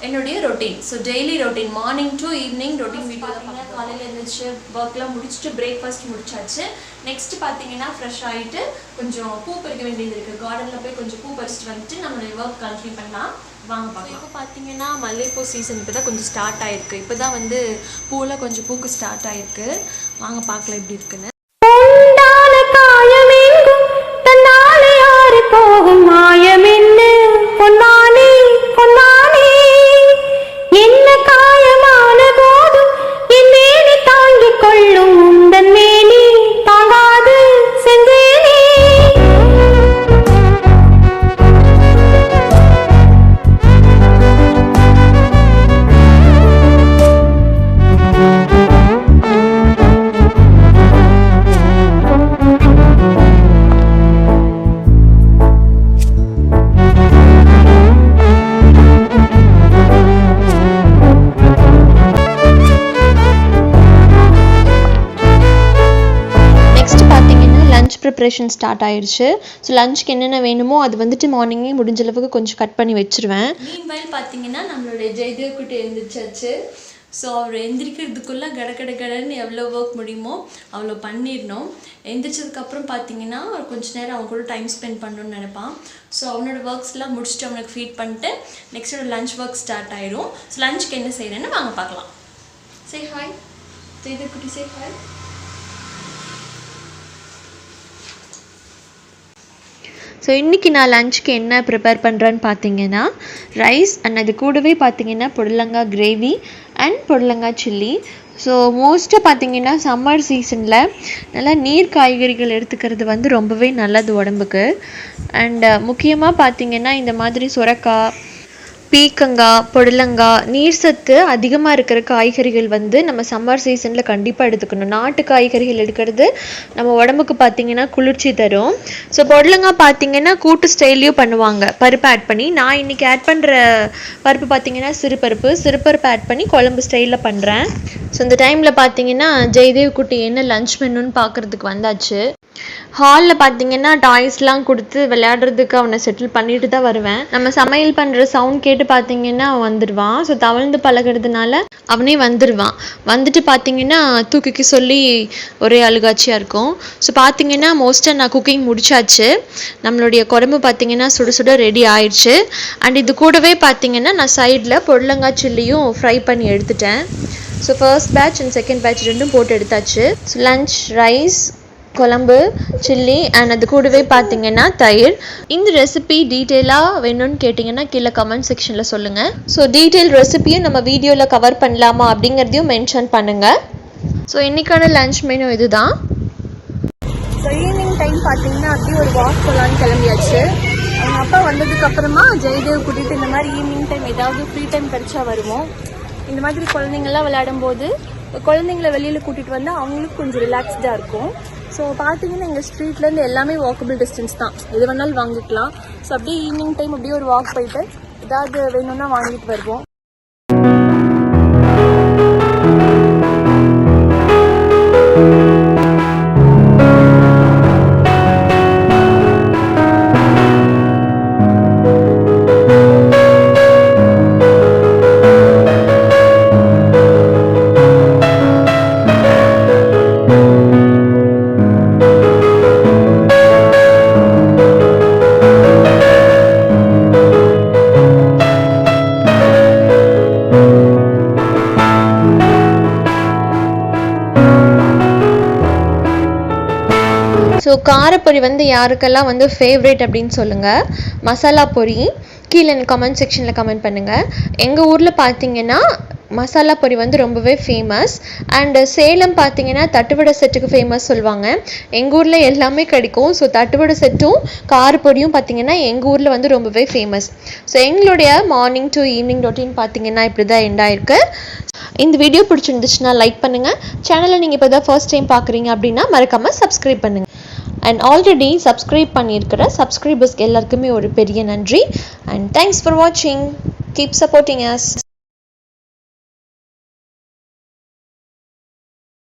என்னுடைய routine. So daily routine morning to evening routine video பார்த்தீங்கன்னா காலையில் எழுந்திரிச்சு ஒர்க்லாம் முடிச்சுட்டு பிரேக்ஃபாஸ்ட் முடிச்சாச்சு. நெக்ஸ்ட் பார்த்தீங்கன்னா ஃப்ரெஷ் ஆகிட்டு கொஞ்சம் பூ பறிக்க வேண்டியது இருக்குது. கார்டனில் போய் கொஞ்சம் பூ பறிச்சுட்டு வந்துட்டு நம்மளுடைய ஒர்க் கண்டினியூ பண்ணலாம். வாங்க பார்க்கலாம். இப்போ பார்த்தீங்கன்னா மல்லிகைப்பூ சீசன் இப்போ தான் கொஞ்சம் ஸ்டார்ட் ஆகிருக்கு. இப்போ தான் வந்து பூவில் கொஞ்சம் பூக்கு ஸ்டார்ட் ஆகிருக்கு. வாங்க பார்க்கலாம் எப்படி இருக்குன்னு. ப்ரிப்ரேஷன் ஸ்டார்ட் ஆயிடுச்சு. ஸோ லஞ்சுக்கு என்னென்ன வேணுமோ அது வந்துட்டு மார்னிங்கே முடிஞ்ச அளவுக்கு கொஞ்சம் கட் பண்ணி வச்சுருவேன். மீன்வைல் பார்த்தீங்கன்னா நம்மளுடைய ஜெயதேவ் குட்டி எழுந்திரிச்சாச்சு. ஸோ அவர் எந்திரிக்கிறதுக்குள்ளே கடன்னு எவ்வளோ ஒர்க் முடியுமோ அவ்வளோ பண்ணிடணும். எந்திரிச்சதுக்கப்புறம் பார்த்தீங்கன்னா கொஞ்சம் நேரம் அவங்க கூட டைம் ஸ்பெண்ட் பண்ணணும்னு நினைப்பான். ஸோ அவனோட ஒர்க்ஸ்லாம் முடிச்சுட்டு அவனுக்கு ஃபீட் பண்ணிட்டு நெக்ஸ்ட் லஞ்ச் ஒர்க் ஸ்டார்ட் ஆயிடும். ஸோ லஞ்சுக்கு என்ன செய்கிறேன்னு வாங்க பார்க்கலாம். சே ஹாய் ஜெயதேவ் குட்டி, சே ஹாய். ஸோ இன்றைக்கி நான் லஞ்சுக்கு என்ன ப்ரிப்பேர் பண்ணுறேன்னு பார்த்தீங்கன்னா ரைஸ் அண்ட் அது கூடவே பார்த்தீங்கன்னா புடலங்காய் கிரேவி அண்ட் புடலங்காய் சில்லி. ஸோ மோஸ்ட்டாக பார்த்தீங்கன்னா சம்மர் சீசனில் நல்லா நீர் காய்கறிகள் எடுத்துக்கிறது வந்து ரொம்பவே நல்லது உடம்புக்கு. அண்ட் முக்கியமாக பார்த்தீங்கன்னா இந்த மாதிரி சுரக்காய், பீக்கங்காய், புடலங்காய், நீர் சத்து அதிகமாக இருக்கிற காய்கறிகள் வந்து நம்ம சம்மர் சீசனில் கண்டிப்பாக எடுத்துக்கணும். நாட்டு காய்கறிகள் எடுக்கிறது நம்ம உடம்புக்கு பார்த்திங்கன்னா குளிர்ச்சி தரும். ஸோ புடலங்காய் பார்த்திங்கன்னா கூட்டு ஸ்டைல்லையும் பண்ணுவாங்க பருப்பு ஆட் பண்ணி. நான் இன்றைக்கி ஆட் பண்ணுற பருப்பு பார்த்திங்கன்னா சிறுபருப்பு ஆட் பண்ணி குழம்பு ஸ்டைலில் பண்ணுறேன். ஸோ இந்த டைமில் பார்த்திங்கன்னா ஜெயதேவ் குட்டி என்ன லஞ்ச் மெனுன்னு பார்க்குறதுக்கு வந்தாச்சு. ஹாலில் பார்த்தீங்கன்னா டாய்ஸ்லாம் கொடுத்து விளையாடுறதுக்கு அவனை செட்டில் பண்ணிட்டு தான் வருவேன். நம்ம சமையல் பண்ணுற சவுண்ட் கேட்டு பார்த்தீங்கன்னா அவன் வந்துடுவான். ஸோ தவழ்ந்து பழகிறதுனால அவனே வந்துடுவான். வந்துட்டு பார்த்தீங்கன்னா தூக்கிக்கு சொல்லி ஒரே அழுகாட்சியாக இருக்கும். ஸோ பார்த்தீங்கன்னா மோஸ்ட்டாக நான் குக்கிங் முடிச்சாச்சு. நம்மளுடைய குழம்பு பார்த்தீங்கன்னா சுட சுட ரெடி ஆயிடுச்சு. அண்ட் இது கூடவே பார்த்தீங்கன்னா நான் சைடில் புடலங்காய் சில்லியும் ஃப்ரை பண்ணி எடுத்துட்டேன். So first batch and second batch ரெண்டும் போட்டு எடுத்தாச்சு. ஸோ லஞ்ச் ரைஸ், குழம்பு, சில்லி அண்ட் அது கூடவே பார்த்தீங்கன்னா தயிர். இந்த ரெசிபி டீட்டெயிலாக வேணும்னு கேட்டிங்கன்னா கீழே கமெண்ட் செக்ஷனில் சொல்லுங்கள். ஸோ டீட்டெயில் ரெசிபியும் நம்ம வீடியோவில் கவர் பண்ணலாமா அப்படிங்கிறதையும் மென்ஷன் பண்ணுங்கள். ஸோ இன்றைக்கான லஞ்ச் மெனு இது தான். ஸோ ஈவினிங் டைம் பார்த்தீங்கன்னா அப்படியே ஒரு வாக் போகலான்னு கிளம்பியாச்சு. அவங்க அப்பா வந்ததுக்கப்புறமா ஜெயதேவ் கூட்டிகிட்டு இந்த மாதிரி ஈவினிங் டைம் ஏதாவது ஃப்ரீ டைம் கிடைச்சா வருவோம். இந்த மாதிரி குழந்தைங்கள்லாம் விளையாடும் போது குழந்தைங்கள வெளியில் கூட்டிகிட்டு வந்தால் அவங்களுக்கு கொஞ்சம் ரிலாக்ஸ்டாக இருக்கும். ஸோ பார்த்தீங்கன்னா எங்கள் ஸ்ட்ரீட்லேருந்து எல்லாமே வாக்கபிள் டிஸ்டன்ஸ் தான், எது வேணாலும் வாங்கிக்கலாம். ஸோ அப்படியே ஈவினிங் டைம் அப்படியே ஒரு வாக் போயிட்டு ஏதாவது வேணும்னா வாங்கிட்டு வருவோம். ஸோ காரப்பொரி வந்து யாருக்கெல்லாம் வந்து ஃபேவரேட் அப்படின்னு சொல்லுங்கள். மசாலா பொரி கீழே கமெண்ட் செக்ஷனில் கமெண்ட் பண்ணுங்கள். எங்கள் ஊரில் பார்த்தீங்கன்னா மசாலா பொரி வந்து ரொம்பவே ஃபேமஸ். அண்டு சேலம் பார்த்தீங்கன்னா தட்டுவடை செட்டுக்கு ஃபேமஸ் சொல்லுவாங்க. எங்கள் ஊரில் எல்லாமே கிடைக்கும். ஸோ தட்டுவடை செட்டும் காரப்பொரியும் பார்த்தீங்கன்னா எங்கள் ஊரில் வந்து ரொம்பவே ஃபேமஸ். ஸோ எங்களுடைய மார்னிங் டு ஈவினிங் ரொட்டீன் பார்த்தீங்கன்னா இப்படி தான் எண்ட் ஆயிருக்கு. இந்த வீடியோ பிடிச்சிருந்துச்சுன்னா லைக் பண்ணுங்கள். சேனலை நீங்கள் இப்போ தான் ஃபர்ஸ்ட் டைம் பார்க்குறீங்க அப்படின்னா மறக்காமல் சப்ஸ்கிரைப் பண்ணுங்கள். அண்ட் ஆல்ரெடி சப்ஸ்கிரைப் பண்ணியிருக்கிற சப்ஸ்கிரைபர்ஸ்க்கு எல்லாருக்குமே ஒரு பெரிய நன்றி. அண்ட் தேங்க்ஸ் ஃபார் வாட்சிங். Keep supporting us.